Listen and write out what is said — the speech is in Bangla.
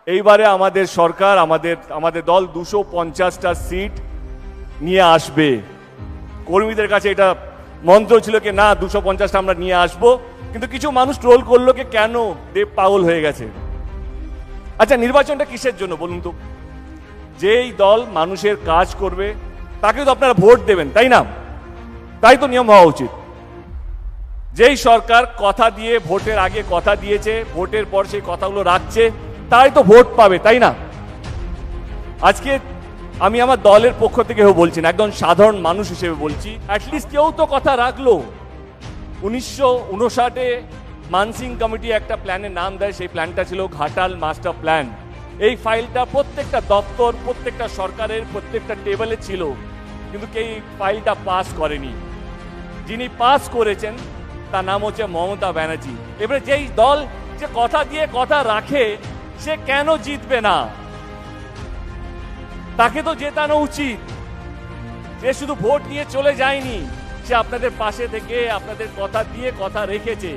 এইবারে আমাদের সরকার আমাদের দল 250টা সিট নিয়ে আসবে। কর্মীদের কাছে এটা মন্ত্র ছিল কি না 250টা আমরা নিয়ে আসব, কিন্তু কিছু মানুষ ট্রোল করলো কি কেন দেব পাগল হয়ে গেছে। আচ্ছা, নির্বাচনটা কিসের জন্য বলুন তো? যেই দল মানুষের কাজ করবে তাকে তো আপনারা ভোট দেবেন, তাই না? তাই তো নিয়ম হওয়া উচিত। যেই সরকার কথা দিয়ে ভোটের আগে কথা দিয়েছে, ভোটের পর সেই কথাগুলো রাখছে, তাই তো ভোট পাবে, তাই না? আজকে আমি আমার দলের পক্ষ থেকে বলছি না, একদম সাধারণ মানুষ হিসেবে বলছি, অ্যাটলিস্ট কেউ তো কথা রাখলো। 1959-এ মানসিং কমিটি একটা প্ল্যানের নাম দেয়, সেই প্ল্যানটা ছিল ঘাটাল মাস্টার প্ল্যান। এই ফাইলটা প্রত্যেকটা দপ্তর, প্রত্যেকটা সরকারের প্রত্যেকটা টেবিলে ছিল, কিন্তু কেউ ফাইলটা পাস করেনি। যিনি পাস করেছেন তার নাম হচ্ছে মমতা ব্যানার্জি। এবারে যেই দল যে কথা দিয়ে কথা রাখে, সে কেন জিতবে না? তাকে তো জেতানো উচিত। সে শুধু ভোট নিয়ে চলে যায়নি, সে আপনাদের পাশে থেকে আপনাদের কথা দিয়ে কথা রেখেছে।